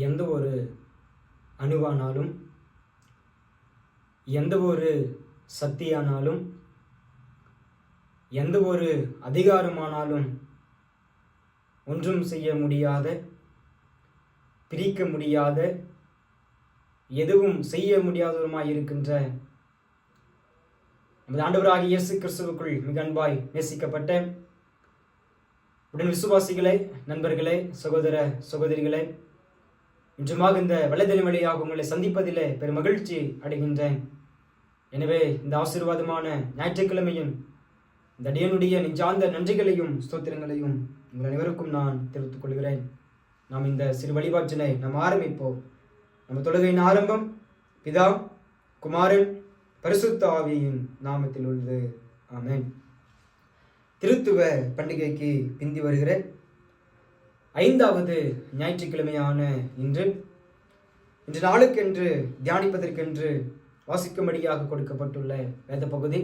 எந்த ஒரு அணுவானாலும், எந்த ஒரு சக்தியானாலும், எந்த ஒரு அதிகாரமானாலும் ஒன்றும் செய்ய முடியாத, பிரிக்க முடியாத, எதுவும் செய்ய முடியாதவருமாய் இருக்கின்ற நமது ஆண்டவராகிய இயேசு கிறிஸ்துவுக்குள் மிக அன்பாய் நேசிக்கப்பட்ட உடன் விசுவாசிகளே, நண்பர்களே, சகோதர சகோதரிகளே, இன்றுமாக இந்த வலைதளம் வழியாக உங்களை சந்திப்பதிலே பெரும் மகிழ்ச்சி அடைகின்றேன். எனவே இந்த ஆசீர்வாதமான ஞாயிற்றுக்கிழமையும் இந்த அடியனுடைய நெஞ்சார்ந்த நன்றிகளையும் ஸ்தோத்திரங்களையும் உங்கள் அனைவருக்கும் நான் தெரிவித்துக் கொள்கிறேன். நாம் இந்த சிறு வழிபாட்டினை நாம் ஆரம்பிப்போம். நம்ம தொழுகையின் ஆரம்பம் பிதா, குமாரன், பரிசுத்த ஆவியின் நாமத்தில் உள்ளது. ஆமென். திருத்துவ பண்டிகைக்கு பிந்தி வருகிற 5வது ஞாயிற்றுக்கிழமையான இன்று நாளுக்கென்று தியானிப்பதற்கென்று வாசிக்கும்படியாக கொடுக்கப்பட்டுள்ள வேத பகுதி,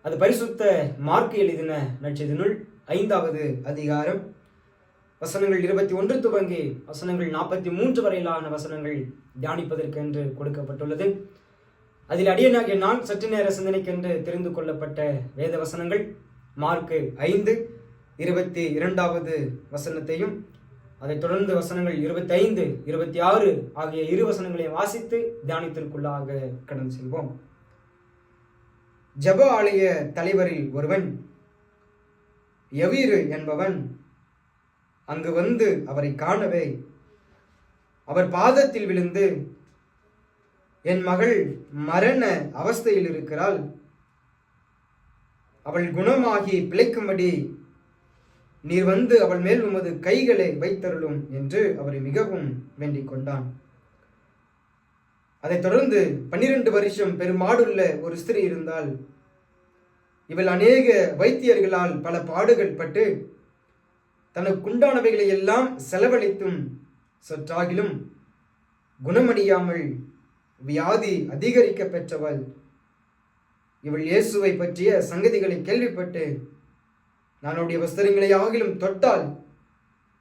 அது பரிசுத்த மார்க்கு எழுதின நற்செய்தி நூல் 5வது அதிகாரம் வசனங்கள் 21 துவங்கி வசனங்கள் 43 வரையிலான வசனங்கள் தியானிப்பதற்கென்று கொடுக்கப்பட்டுள்ளது. அதில் அடியனாகிய நான் சற்று நேர சிந்தனைக்கென்று தெரிந்து கொள்ளப்பட்ட வேத வசனங்கள் மார்க்கு 5:22வது வசனத்தையும், அதைத் தொடர்ந்து வசனங்கள் 25, 26 ஆகிய இரு வசனங்களையும் வாசித்து தியானத்திற்குள்ளாக கடந்து செல்வோம். ஜெப ஆலய தலைவரில் ஒருவன் யவீரு என்பவன் அங்கு வந்து அவரை காணவே அவர் பாதத்தில் விழுந்து, என் மகள் மரண அவஸ்தையில் இருக்கிறாள், அவள் குணமாகி பிழைக்கும்படி நீர் வந்து அவள் மேல் உமது கைகளை வைத்தருளும் என்று அவரை மிகவும் வேண்டிக் கொண்டான். அதைத் தொடர்ந்து 12 வருஷம் பெருமாடுள்ள ஒரு ஸ்திரீ இருந்தால், இவள் அநேக வைத்தியர்களால் பல பாடுகள் பட்டு தனக்குண்டானவைகளை எல்லாம் செலவழித்தும் சற்றாகிலும் குணமடையாமல் வியாதி அதிகரிக்க பெற்றவள். இவள் இயேசுவை பற்றிய சங்கதிகளை கேள்விப்பட்டு, நானுடைய வஸ்திரங்களை ஆகிலும் தொட்டால்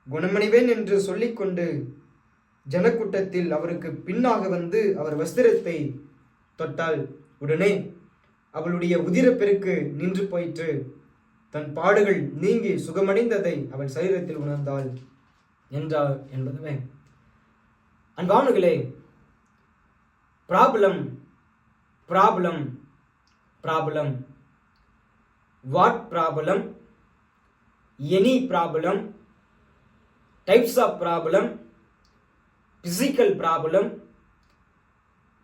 குணமடைவேன் என்று சொல்லிக்கொண்டு ஜனக்கூட்டத்தில் அவருக்கு பின்னாக வந்து அவர் வஸ்திரத்தை தொட்டால் உடனே அவளுடைய உதிரப்பெருக்கு நின்று போயிற்று. தன் பாடுகள் நீங்கி சுகமடைந்ததை அவள் சரீரத்தில் உணர்ந்தாள் என்றார் என்பதுவே. அன்பானவர்களே, problem problem problem what problem, any problem, types of problem, physical problem,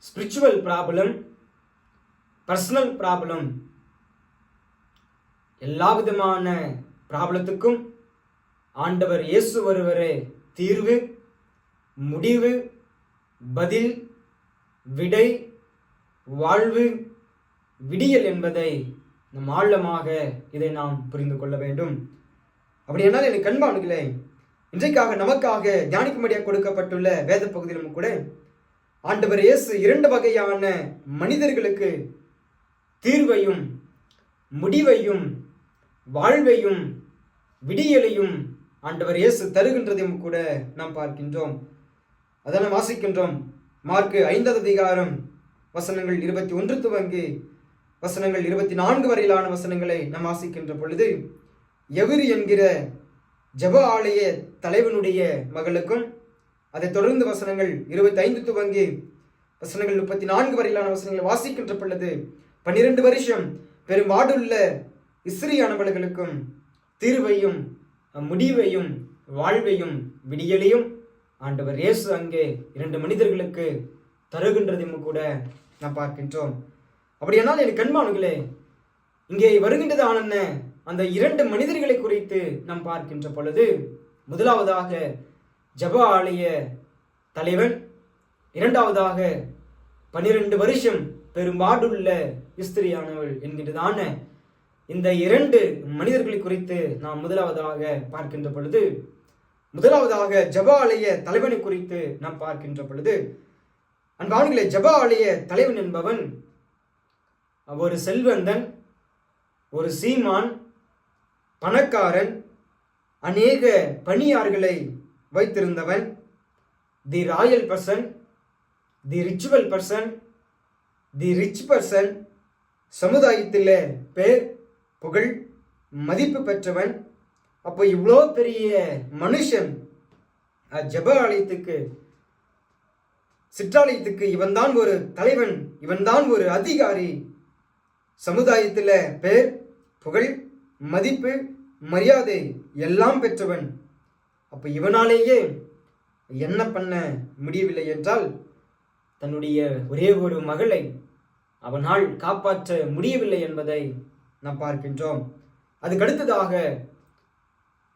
spiritual problem, personal problem, எல்லா விதமான ப்ராப்ளத்துக்கும் ஆண்டவர் இயேசு ஒருவரே தீர்வு, முடிவு, பதில், விடை, வாழ்வு, விடியல் என்பதை நம் ஆழமாக இதை நாம் புரிந்து கொள்ள வேண்டும். அப்படி என்னால் எனக்கு அன்பானுங்களே, இன்றைக்காக நமக்காக தியானிக்கும்படியாக கொடுக்கப்பட்டுள்ள வேத பகுதியிலும் கூட ஆண்டவர் இயேசு 2 வகையான மனிதர்களுக்கு தீர்வையும், முடிவையும், வாழ்வையும், விடியலையும் ஆண்டவர் இயேசு தருகின்றதையும் கூட நாம் பார்க்கின்றோம். அதை நாம் வாசிக்கின்றோம். மார்க்கு 5வது அதிகாரம் வசனங்கள் 21 துவங்கி வசனங்கள் 24 வரையிலான வசனங்களை நாம் வாசிக்கின்ற பொழுது, யவீரு என்கிற ஜெப ஆலய தலைவனுடைய மகளுக்கும், அதைத் தொடர்ந்து வசனங்கள் 25 துவங்கி வசனங்கள் 34 வரையிலான வசனங்களை வாசிக்கின்ற பொழுது, 12 வருஷம் பெரும்பாடுள்ள இஸ்ரீயானவர்களுக்கும் தீர்வையும், முடிவையும், வாழ்வையும், விடியலையும் ஆண்டவர் இயேசு அங்கே 2 மனிதர்களுக்கு தருகின்றதையும் கூட நாம் பார்க்கின்றோம். அப்படியானால் எனக்கு அன்பானவர்களே, இங்கே வருகின்றதான அந்த 2 மனிதர்களை குறித்து நாம் பார்க்கின்ற பொழுது, முதலாவதாக ஜெப ஆலய தலைவன், இரண்டாவதாக 12 வருஷம் பெரும்பாடுள்ள ஸ்திரியானவள் என்கின்றதான இந்த 2 மனிதர்களை குறித்து நாம் முதலாவதாக பார்க்கின்ற பொழுது, முதலாவதாக ஜெப ஆலய தலைவனை குறித்து நாம் பார்க்கின்ற பொழுது, அன்பானவர்களே, ஜெப ஆலய தலைவன் என்பவன் ஒரு செல்வந்தன், ஒரு சீமான், பணக்காரன், அநேக பணியார்களை வைத்திருந்தவன், the royal person, the ritual person, the rich person, சமுதாயத்தில் பேர் புகழ் மதிப்பு பெற்றவன். அப்போ இவ்வளோ பெரிய மனுஷன் ஜெப ஆலயத்துக்கு, சிற்றாலயத்துக்கு இவன்தான் ஒரு தலைவன், இவன்தான் ஒரு அதிகாரி, சமுதாயத்தில் பேர் புகழ் மதிப்பு மரியாதை எல்லாம் பெற்றவன். அப்போ இவனாலேயே என்ன பண்ண முடியவில்லை என்றால் தன்னுடைய ஒரே ஒரு மகளை அவனால் காப்பாற்ற முடியவில்லை என்பதை நாம் பார்க்கின்றோம். அதுக்கடுத்ததாக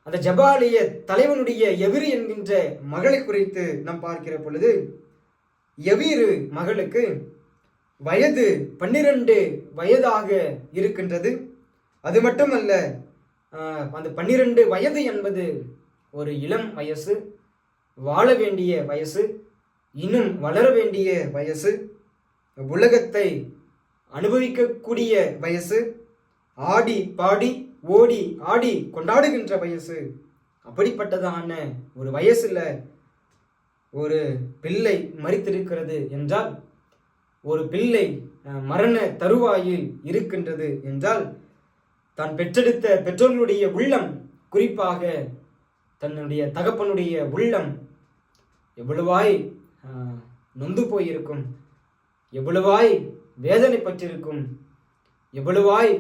அந்த ஜெபாலய தலைவனுடைய எவிரு என்கின்ற மகளை குறித்து நாம் பார்க்கிற பொழுது, எவிரு மகளுக்கு வயது 12 வயதாக இருக்கின்றது. அது மட்டுமல்ல, அந்த 12 வயது என்பது ஒரு இளம் வயசு, வாழ வேண்டிய வயசு, இன்னும் வளர வேண்டிய வயசு, உலகத்தை அனுபவிக்கக்கூடிய வயசு, ஆடி பாடி ஓடி ஆடி கொண்டாடுகின்ற வயசு. அப்படிப்பட்டதான ஒரு வயசுல ஒரு பிள்ளை மரித்திருக்கிறது என்றால், ஒரு பிள்ளை மரண தருவாயில் இருக்கின்றது என்றால், தான் பெற்றெடுத்த பெற்றோர்களுடைய உள்ளம், குறிப்பாக தன்னுடைய தகப்பனுடைய உள்ளம் எவ்வளவாய் நொந்து போயிருக்கும், எவ்வளவாய் வேதனைப்பட்டிருக்கும், எவ்வளவாய்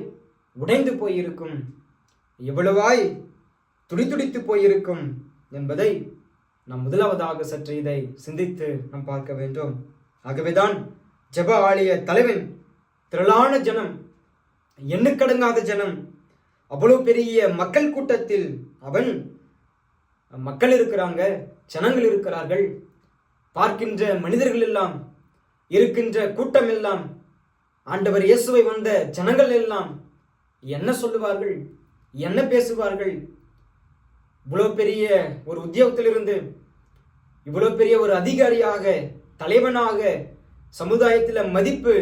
உடைந்து போயிருக்கும், எவ்வளவாய் துடித்துடித்து போயிருக்கும் என்பதை நாம் முதலாவதாக சற்று இதை சிந்தித்து நாம் பார்க்க வேண்டும். ஆகவேதான் ஜெப ஆலய தலைவன், திரளான ஜனம், எண்ணுக்கடங்காத ஜனம், அவ்வளவு பெரிய மக்கள் கூட்டத்தில் அவன், மக்கள் இருக்கிறாங்க, ஜனங்கள் இருக்கிறார்கள், பார்க்கின்ற மனிதர்கள் எல்லாம், இருக்கின்ற கூட்டம் எல்லாம், ஆண்டவர் இயேசுவை வந்த ஜனங்கள் எல்லாம் என்ன சொல்லுவார்கள், என்ன பேசுவார்கள்? இவ்வளவு பெரிய ஒரு உத்தியோகத்திலிருந்து, இவ்வளவு பெரிய ஒரு அதிகாரியாக, தலைவனாக, சமுதாயத்தில் மதிப்பு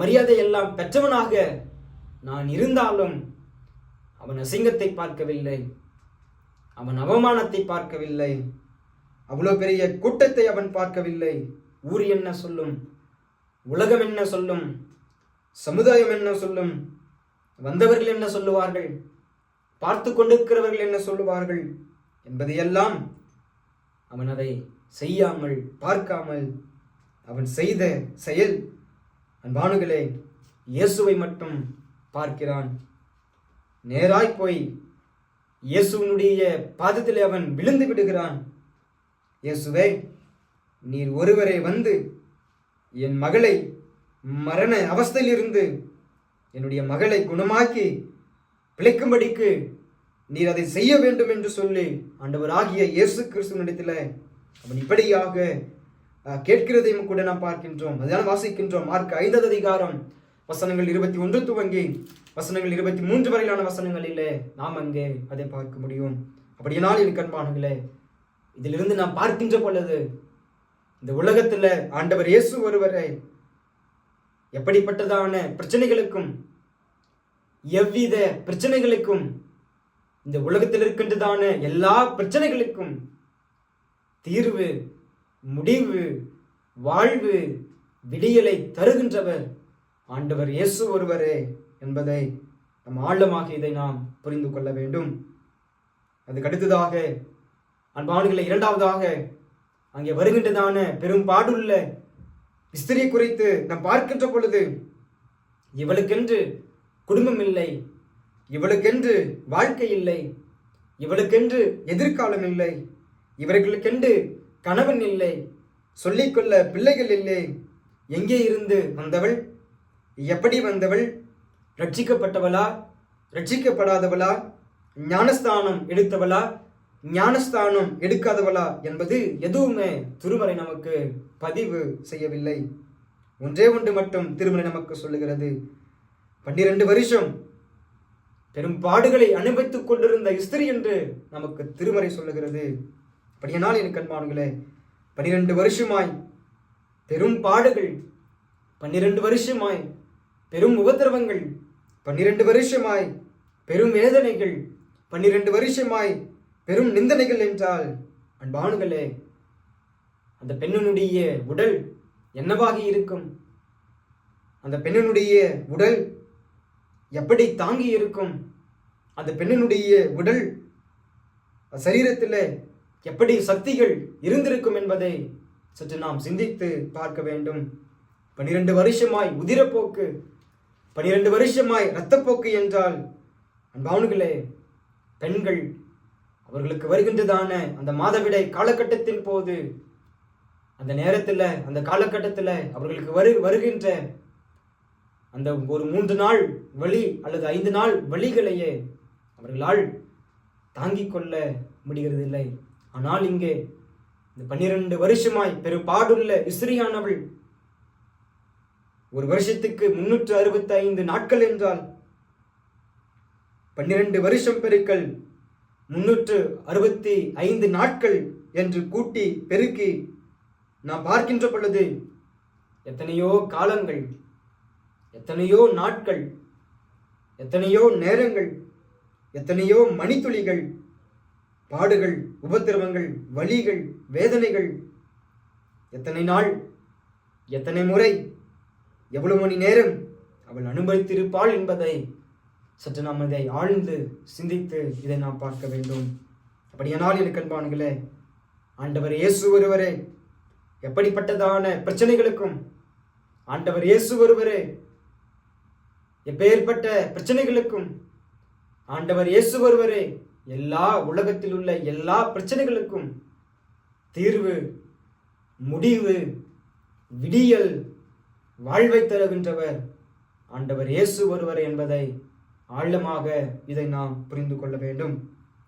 மரியாதை எல்லாம் பெற்றவனாக நான் இருந்தாலும் அவன் அசிங்கத்தை பார்க்கவில்லை, அவன் அவமானத்தை பார்க்கவில்லை, அவ்வளவு பெரிய கூட்டத்தை அவன் பார்க்கவில்லை. ஊர் என்ன சொல்லும், உலகம் என்ன சொல்லும், சமுதாயம் என்ன சொல்லும், வந்தவர்கள் என்ன சொல்லுவார்கள், பார்த்து கொண்டிருக்கிறவர்கள் என்ன சொல்லுவார்கள் என்பதையெல்லாம் அவன் அதை செய்யாமல் பார்க்காமல் அவன் செய்த செயல், அன்பானுகளே, இயேசுவை மட்டும் பார்க்கிறான். நேராய் போய் இயேசுவினுடைய பாதத்தில் அவன் விழுந்து விடுகிறான். இயேசுவே, நீர் ஒருவரை வந்து என் மகளை மரண அவஸ்தையிலிருந்து என்னுடைய மகளை குணமாக்கி பிழைக்கும்படிக்கு நீர் அதை செய்ய வேண்டும் என்று சொல்லி ஆண்டவராகிய இயேசு கிறிஸ்துவினிடத்தில் அவன் இப்படியாக கேட்கிறதையும் கூட நாம் பார்க்கின்றோம். அதான் வாசிக்கின்றோம். மார்க் 5வது அதிகாரம் வசனங்கள் 21 துவங்கி வசனங்கள் 23 வரையிலான வசனங்களிலே நாம் அங்கே அதை பார்க்க முடியும். அப்படியானால் என் கண்பானங்களே, இதிலிருந்து நாம் பார்க்கின்ற பொழுது இந்த உலகத்தில் ஆண்டவர் இயேசு ஒருவரை எப்படிப்பட்டதான பிரச்சனைகளுக்கும், எவ்வித பிரச்சனைகளுக்கும், இந்த உலகத்தில் இருக்கின்றதான எல்லா பிரச்சனைகளுக்கும் தீர்வு, முடிவு, வாழ்வு, விடியலை தருகின்றவர் ஆண்டவர் இயேசு ஒருவரே என்பதை நம் ஆழமாக இதை நாம் புரிந்து கொள்ள வேண்டும். அதுக்கு அடுத்ததாக அன்பானுகளை, இரண்டாவதாக அங்கே வருகின்றதான பெரும் பாடுள்ள ஸ்திரியை குறித்து நாம் பார்க்கின்ற பொழுது, இவளுக்கென்று குடும்பம் இல்லை, இவளுக்கென்று வாழ்க்கை இல்லை, இவளுக்கென்று எதிர்காலம் இல்லை, இவர்களுக்கென்று கணவன் இல்லை, சொல்லிக்கொள்ள பிள்ளைகள் இல்லை. எங்கே இருந்து வந்தவள், எப்படி வந்தவள், ரட்சிக்கப்பட்டவளா, ரட்சிக்கப்படாதவளா, ஞானஸ்தானம் எடுத்தவளா, ஞானஸ்தானம் எடுக்காதவளா என்பது எதுவுமே திருமறை நமக்கு பதிவு செய்யவில்லை. ஒன்றே ஒன்று மட்டும் திருமறை நமக்கு சொல்லுகிறது. 12 வருஷம் பெரும் பாடுகளை அனுபவித்துக் கொண்டிருந்த ஸ்திரீ என்று நமக்கு திருமறை சொல்லுகிறது. அப்படியானால் என் கண்பான்களே, 12 வருஷமாய் பெரும் பாடுகள், 12 வருஷமாய் பெரும் உபத்திரவங்கள், 12 வருஷமாய் பெரும் வேதனைகள், 12 வருஷமாய் பெரும் நிந்தனைகள் என்றால், அன்பானுகளே, அந்த பெண்ணினுடைய உடல் என்னவாகி இருக்கும்? அந்த பெண்ணினுடைய உடல் எப்படி தாங்கி இருக்கும்? அந்த பெண்ணினுடைய உடல் சரீரத்தில் எப்படி சக்திகள் இருந்திருக்கும் என்பதை சற்று நாம் சிந்தித்து பார்க்க வேண்டும். 12 வருஷமாய் உதிரப்போக்கு, 12 வருஷமாய் இரத்தப்போக்கு என்றால் அன்பானுகளே, பெண்கள் அவர்களுக்கு வருகின்றதான அந்த மாதவிடை காலகட்டத்தின் போது, அந்த நேரத்தில், அந்த காலகட்டத்தில் அவர்களுக்கு வருகின்ற அந்த ஒரு 3 நாள் வலி அல்லது 5 நாள் வலிகளையே அவர்களால் தாங்கிக் கொள்ள முடிகிறதில்லை. ஆனால் இங்கே இந்த 12 வருஷமாய் பெரும்பாடுள்ள இஸ்திரியானவள், ஒரு வருஷத்துக்கு 365 நாட்கள் என்றால் 12 வருஷம் பெருக்கல் 365 நாட்கள் என்று கூட்டி பெருக்கி நாம் பார்க்கின்ற பொழுது எத்தனையோ காலங்கள், எத்தனையோ நாட்கள், எத்தனையோ நேரங்கள், எத்தனையோ மணித்துளிகள், பாடுகள், உபத்திரவங்கள், வலிகள், வேதனைகள், எத்தனை நாள், எத்தனை முறை, எவ்வளவு மணி நேரம் அவள் அனுபவித்திருப்பாள் என்பதை சற்று நாம் இதை ஆழ்ந்து சிந்தித்து இதை நாம் பார்க்க வேண்டும். அப்படியானால் எனக்கு அன்பானங்களே, ஆண்டவர் இயேசு ஒருவரே எப்படிப்பட்டதான பிரச்சனைகளுக்கும், ஆண்டவர் இயேசு ஒருவரே எப்பேற்பட்ட பிரச்சனைகளுக்கும், ஆண்டவர் இயேசு ஒருவரே எல்லா உலகத்தில் உள்ள எல்லா பிரச்சனைகளுக்கும் தீர்வு, முடிவு, விடியல், வாழ்வை தருகின்றவர் ஆண்டவர் இயேசு ஒருவர் என்பதை ஆழமாக இதை நாம் புரிந்து கொள்ள வேண்டும்.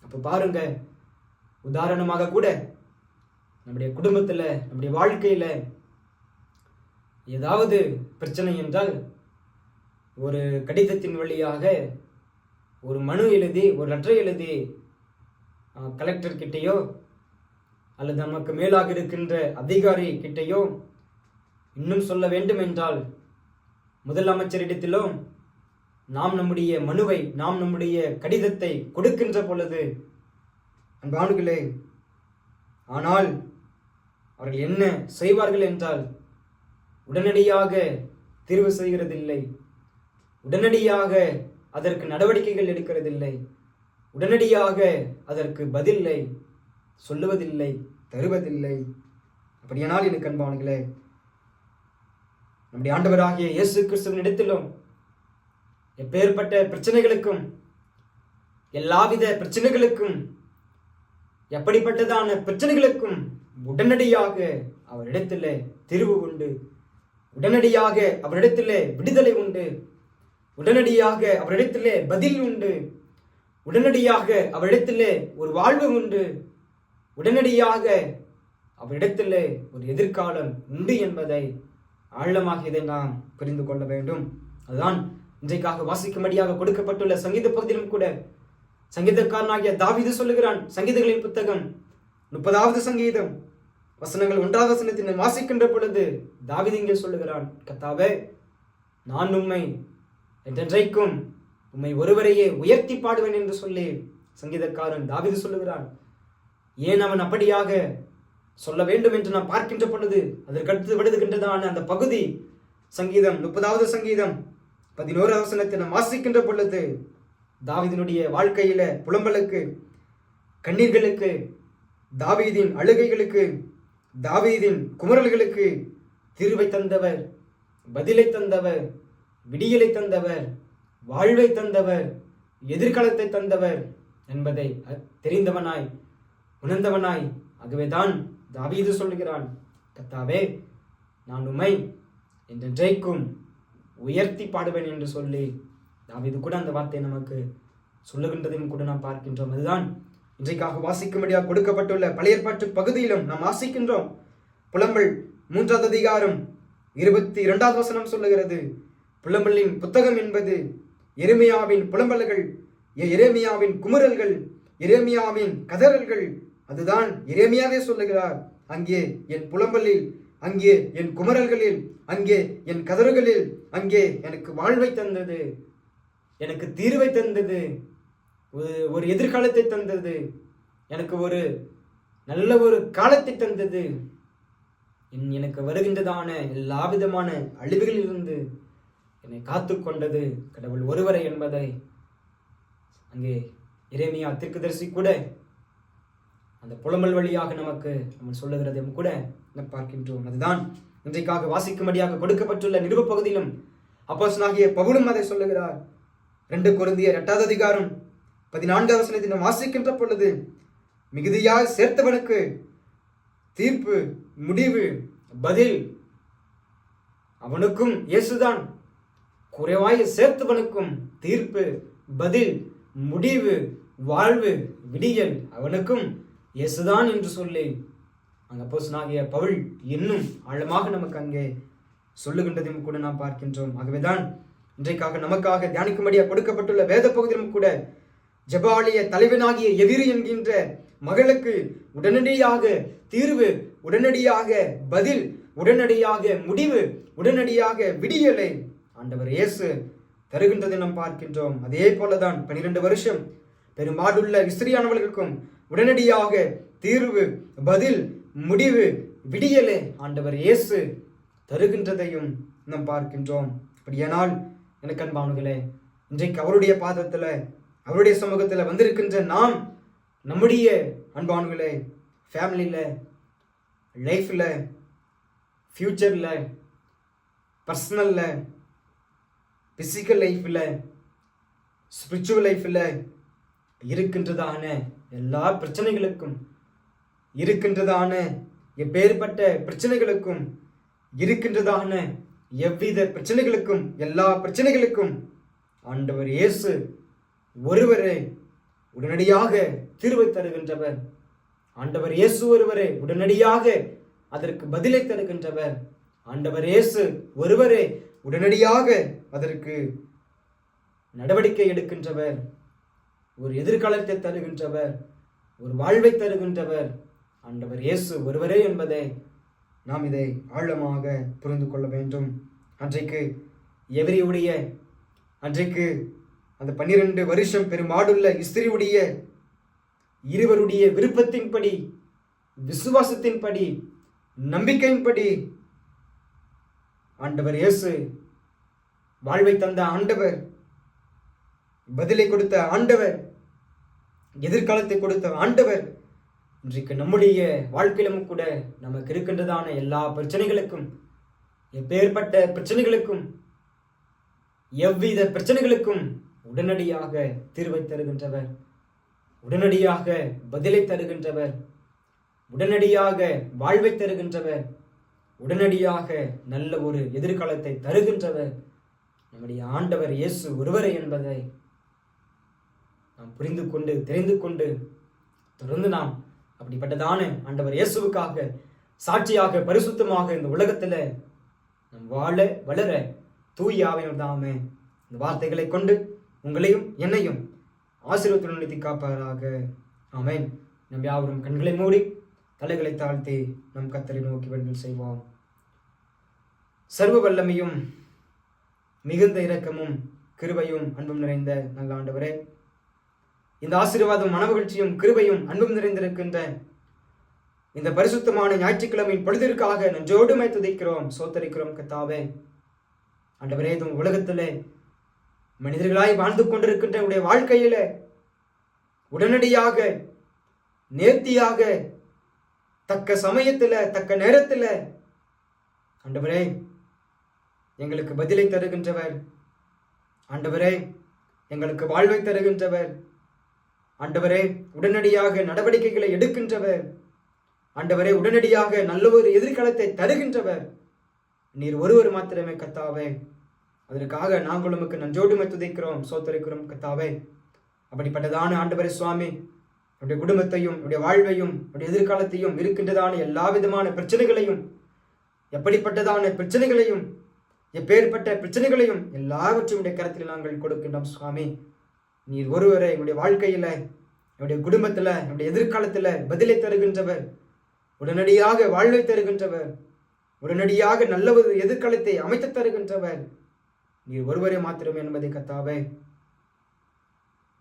அப்போ பாருங்க, உதாரணமாக கூட நம்முடைய குடும்பத்தில், நம்முடைய வாழ்க்கையில் ஏதாவது பிரச்சனை என்றால் ஒரு கடிதத்தின் வழியாக ஒரு மனு எழுதி, ஒரு லெட்டர் எழுதி கலெக்டர் கிட்டேயோ அல்லது நமக்கு மேலாக இருக்கின்ற அதிகாரி கிட்டேயோ, இன்னும் சொல்ல வேண்டும் என்றால் முதலமைச்சரிடத்திலோ நாம் நம்முடைய மனுவை, நாம் நம்முடைய கடிதத்தை கொடுக்கின்ற பொழுது அன்பானுகளே, ஆனால் அவர்கள் என்ன செய்வார்கள் என்றால் உடனடியாக தீர்வு செய்கிறதில்லை, உடனடியாக அதற்கு நடவடிக்கைகள் எடுக்கிறதில்லை, உடனடியாக அதற்கு பதிலை சொல்லுவதில்லை, தருவதில்லை. அப்படியானால் எனக்கு அன்பானங்களே, நம்முடைய ஆண்டவராகிய இயேசு கிறிஸ்துவின் இடத்திலும் எப்பேற்பட்ட பிரச்சனைகளுக்கும், எல்லாவித பிரச்சனைகளுக்கும், எப்படிப்பட்டதான பிரச்சனைகளுக்கும் உடனடியாக அவரிடத்திலே தீர்வு உண்டு, உடனடியாக அவரிடத்திலே விடுதலை உண்டு, உடனடியாக அவரிடத்திலே பதில் உண்டு, உடனடியாக அவரிடத்திலே ஒரு வாழ்வு உண்டு, உடனடியாக அவரிடத்திலே ஒரு எதிர்காலம் உண்டு என்பதை ஆழமாக இதை நாம் புரிந்து கொள்ள வேண்டும். அதுதான் இன்றைக்காக வாசிக்கும்படியாக கொடுக்கப்பட்டுள்ள சங்கீத பகுதியிலும் கூட சங்கீதக்காரனாகிய தாவீது சொல்லுகிறான். சங்கீதங்களின் புத்தகம் 30வது சங்கீதம் வசனங்கள் 1வது வசனத்தினை வாசிக்கின்ற பொழுது தாவீது இங்கே சொல்லுகிறான், கர்த்தாவே, நான் உம்மை என்றென்றைக்கும் உம்மை ஒருவரையே உயர்த்தி பாடுவேன் என்று சொல்லி சங்கீதக்காரன் தாவீது சொல்லுகிறான். ஏன் அவன் அப்படியாக சொல்ல வேண்டும் என்று நாம் பார்க்கின்ற பொழுது அதற்கடுத்து விடுகின்றதான அந்த பகுதி சங்கீதம் 30வது சங்கீதம் 11வது வசனத்தை நாம் வாசிக்கின்ற பொழுது தாவீதினுடைய வாழ்க்கையில புலம்பலுக்கு, கண்ணீர்களுக்கு, தாவீதின் அழுகைகளுக்கு, தாவீதின் குமரல்களுக்கு தீர்வை தந்தவர், பதிலை தந்தவர், விடியலை தந்தவர், வாழ்வை தந்தவர், எதிர்காலத்தை தந்தவர் என்பதை தெரிந்தவனாய், உணர்ந்தவனாய், ஆகவேதான் தாவீது சொல்லுகிறான், கர்த்தாவே, நான் உம்மை என்றென்றைக்கும் உயர்த்தி பாடுவேன் என்று சொல்லி தாவீது கூட அந்த வார்த்தையை நமக்கு சொல்லுகின்றதையும் கூட நாம் பார்க்கின்றோம். அதுதான் இன்றைக்காக வாசிக்கும்படியாக கொடுக்கப்பட்டுள்ள பழைய ஏற்பாட்டு பகுதியிலும் நாம் வாசிக்கின்றோம். புலம்பல் 3வது அதிகாரம் 22வது வசனம் சொல்லுகிறது, புலம்பலின் புத்தகம் என்பது எரேமியாவின் புலம்பல்கள், எரேமியாவின் குமுறல்கள், எரேமியாவின் கதறல்கள். அதுதான் எரேமியாவே சொல்லுகிறார், அங்கே என் புலம்பலில், அங்கே என் குமரல்களில், அங்கே என் கதறுகளில், அங்கே எனக்கு வாழ்வை தந்தது, எனக்கு தீர்வை தந்தது, ஒரு எதிர்காலத்தை தந்தது, எனக்கு ஒரு நல்ல ஒரு காலத்தை தந்தது, எனக்கு வருகின்றதான எல்லா விதமான அழிவுகளிலிருந்து என்னை காத்து கொண்டது கடவுள் ஒருவரை என்பதை அங்கே எரேமியா தீர்க்கதரிசி கூட அந்த புலம்பல் வழியாக நமக்கு நம்ம சொல்லுகிறதையும் கூட நாம் பார்க்கின்றோம். அதுதான் இன்றைக்காக வாசிக்கும்படியாக கொடுக்கப்பட்டுள்ள நிருப பகுதியிலும் அப்போஸ்தலனாகிய பவுலும் அதை சொல்லுகிறார். 2 கொரிந்தியர் 8வது அதிகாரம் 14வது வசனத்தை நாம் வாசிக்கின்ற பொழுது, மிகுதியாய் சேர்த்தவனுக்கு தீர்ப்பு, முடிவு, பதில் அவனுக்கும் இயேசுதான். குறைவாய் சேர்த்தவனுக்கும் தீர்ப்பு, பதில், முடிவு, வாழ்வு, விடியல் அவனுக்கும் இயேசுதான் என்று சொல்லி அங்க அப்போஸ்தலனாகிய பவுல் இன்னும் ஆழமாக நமக்கு அங்கே சொல்லுகின்றதையும் கூட நாம் பார்க்கின்றோம். ஆகவேதான் இன்றைக்காக நமக்காக தியானிக்கும்படியாக கொடுக்கப்பட்டுள்ள வேத பகுதியிலும் கூட ஜெபாலய தலைவனாகிய எவிரி என்கின்ற மகளுக்கு உடனடியாக தீர்வு, உடனடியாக பதில், உடனடியாக முடிவு, உடனடியாக விடியலை ஆண்டவர் இயேசு தருகின்றதை நாம் பார்க்கின்றோம். அதே போலதான் 12 வருஷம் பெரும்பாடுள்ள இஸ்திரியானவர்களுக்கும் உடனடியாக தீர்வு, பதில், முடிவு, விடியலை ஆண்டவர் இயேசு தருகின்றதையும் நாம் பார்க்கின்றோம். அப்படியானால் எனக்கு அன்பானவர்களே, இன்றைக்கு அவருடைய பாதத்தில், அவருடைய சமூகத்தில் வந்திருக்கின்ற நாம் நம்முடைய அன்பானவர்களே ஃபேமிலியில், லைஃப்பில், ஃபியூச்சரில், பர்சனலில், பிசிக்கல் லைஃப்பில், ஸ்பிரிச்சுவல் லைஃப்பில் இருக்கின்றதான எல்லா பிரச்சனைகளுக்கும், இருக்கின்றதான எப்பேற்பட்ட பிரச்சனைகளுக்கும், இருக்கின்றதான எவ்வித பிரச்சனைகளுக்கும், எல்லா பிரச்சனைகளுக்கும் ஆண்டவர் இயேசு ஒருவரே உடனடியாக தீர்வை தருகின்றவர். ஆண்டவர் இயேசு ஒருவரே உடனடியாக அதற்கு பதிலை தருகின்றவர். ஆண்டவர் இயேசு ஒருவரே உடனடியாக அதற்கு நடவடிக்கை எடுக்கின்றவர். ஒரு எதிர்காலத்தை தருகின்றவர், ஒரு வாழ்வை தருகின்றவர் ஆண்டவர் இயேசு ஒருவரே என்பதை நாம் இதை ஆழமாக புரிந்து கொள்ள வேண்டும். அன்றைக்கு எவரியுடைய அன்றைக்கு அந்த 12 வருஷம் பெருமாடுள்ள இஸ்திரியுடைய இருவருடைய விருப்பத்தின்படி, விசுவாசத்தின்படி, நம்பிக்கையின்படி ஆண்டவர் இயேசு வாழ்வை தந்த ஆண்டவர், பதிலை கொடுத்த ஆண்டவர், எதிர்காலத்தை கொடுத்த ஆண்டவர் இன்றைக்கு நம்முடைய வாழ்க்கையிலும் கூட நமக்கு இருக்கின்றதான எல்லா பிரச்சனைகளுக்கும், எப்பேற்பட்ட பிரச்சனைகளுக்கும், எவ்வித பிரச்சனைகளுக்கும் உடனடியாக தீர்வை தருகின்றவர், உடனடியாக பதிலை தருகின்றவர், உடனடியாக வாழ்வை தருகின்றவர், உடனடியாக நல்ல ஒரு எதிர்காலத்தை தருகின்றவர் நம்முடைய ஆண்டவர் இயேசு ஒருவரே என்பதை நாம் புரிந்து கொண்டு, தெரிந்து கொண்டு தொடர்ந்து நாம் அப்படிப்பட்டதான ஆண்டவர் இயேசுவுக்காக சாட்சியாக, பரிசுத்தமாக இந்த உலகத்தில் நாம் வாழ வளர தூய ஆவியானவர் தாமே இந்த வார்த்தைகளை கொண்டு உங்களையும் என்னையும் ஆசீர்வாதத்துடன் நிறுத்தி காப்பாராக. ஆமென். நம் யாவரும் கண்களை மூடி தலைகளை தாழ்த்தி நம் கர்த்தரை நோக்கி வேண்டுதல் செய்வோம். சர்வ வல்லமையும் மிகுந்த இரக்கமும் கிருபையும் அன்பும் நிறைந்த நல்ல ஆண்டவரே, இந்த ஆசீர்வாதம், மனமகிழ்ச்சியும் கிருபையும் அன்பும் நிறைந்திருக்கின்ற இந்த பரிசுத்தமான ஞாயிற்றுக்கிழமையின் பொழுதிற்காக நன்றோடுமை துதிக்கிறோம், சோத்தரிக்கிறோம் கர்த்தாவே. ஆண்டவரே, இந்த உலகத்திலே மனிதர்களாய் வாழ்ந்து கொண்டிருக்கின்ற உடைய வாழ்க்கையில உடனடியாக, நேர்த்தியாக, தக்க சமயத்துல, தக்க நேரத்துல ஆண்டவரே எங்களுக்கு பதிலை தருகின்றவர், ஆண்டவரே எங்களுக்கு வாழ்வை தருகின்றவர், ஆண்டவரே உடனடியாக நடவடிக்கைகளை எடுக்கின்றவர், ஆண்டவரே உடனடியாக நல்ல ஒரு எதிர்காலத்தை தருகின்றவர் நீர் ஒருவர் மாத்திரமே கர்த்தாவே. அதற்காக நாங்கள் உமக்கு நன்றோடுமை துதிக்கிறோம், சோத்தரிக்கிறோம் கர்த்தாவே. அப்படிப்பட்டதான ஆண்டவரே சுவாமி, நம்முடைய குடும்பத்தையும், நம்முடைய வாழ்வையும், நம்முடைய எதிர்காலத்தையும், இருக்கின்றதான எல்லா விதமான பிரச்சனைகளையும், எப்படிப்பட்டதான பிரச்சனைகளையும், எப்பேற்பட்ட பிரச்சனைகளையும் எல்லாவற்றையும் உடைய கரத்தில் நாங்கள் கொடுக்கின்றோம் சுவாமி. நீர் ஒருவரை என்னுடைய வாழ்க்கையில, என்னுடைய குடும்பத்துல, என்னுடைய எதிர்காலத்துல பதிலை தருகின்றவர், உடனடியாக வாழ்வை தருகின்றவர், உடனடியாக நல்ல ஒரு எதிர்காலத்தை அமைத்து தருகின்றவர் நீர் ஒருவரே மாத்திரமே என்பதை கர்த்தாவே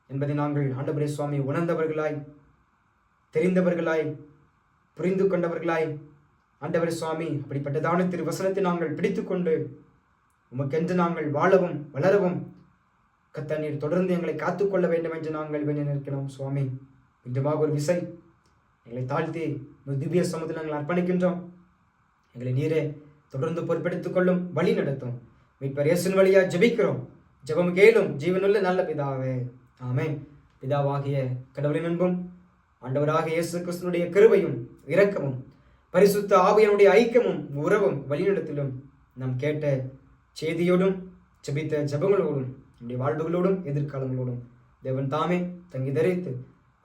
என்பதை நாங்கள் ஆண்டவரே சுவாமி உணர்ந்தவர்களாய், தெரிந்தவர்களாய், புரிந்து கொண்டவர்களாய் ஆண்டவர் சுவாமி, அப்படிப்பட்டதான திருவசனத்தை நாங்கள் பிடித்துக்கொண்டு உமக்கென்று நாங்கள் வாழவும் வளரவும் கர்த்தர் நீர் தொடர்ந்து எங்களை காத்துக்கொள்ள வேண்டும் என்று நாங்கள் வேண்டி நிற்கிறோம் சுவாமி. இன்றுமாக ஒரு விசை எங்களை தாழ்த்தி திவ்ய சமூகத்தில் நாங்கள் அர்ப்பணிக்கின்றோம். எங்களை நீரே தொடர்ந்து பொறுப்பெடுத்துக் கொள்ளும், வழி நடத்தும். மீட்பர் இயேசுவின் வழியா ஜெபிக்கிறோம். ஜெபம் கேளும் ஜீவனுள்ள நல்ல பிதாவே, ஆமென். பிதாவாகிய கடவுளின் அன்பும் ஆண்டவராகிய இயேசு கிறிஸ்துவினுடைய கிருபையும் இரக்கமும் பரிசுத்த ஆவியானுடைய ஐக்கியமும் உறவும் வழிநடத்திலும் நாம் கேட்ட செய்தியோடும் ஜெபித்த ஜெபங்களோடும் நம்முடைய வாழ்வுகளோடும் எதிர்காலங்களோடும் தேவன் தாமே தங்கி தரித்து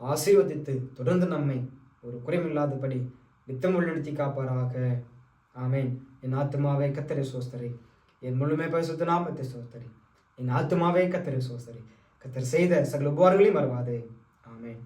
ஆசீர்வதித்து தொடர்ந்து நம்மை ஒரு குறைமில்லாதபடி நித்தம் வழிநடத்தி காப்பாராக. ஆமேன். என் ஆத்துமாவே கர்த்தரை சோஸ்தரி, என் முழுமை பரிசுத்த நாமத்தை சோஸ்தரி. என் ஆத்துமாவே கர்த்தரை சோஸ்தரி. கர்த்தர் செய்த சகல உபகாரங்களையும் மறவாதே. ஆமேன்.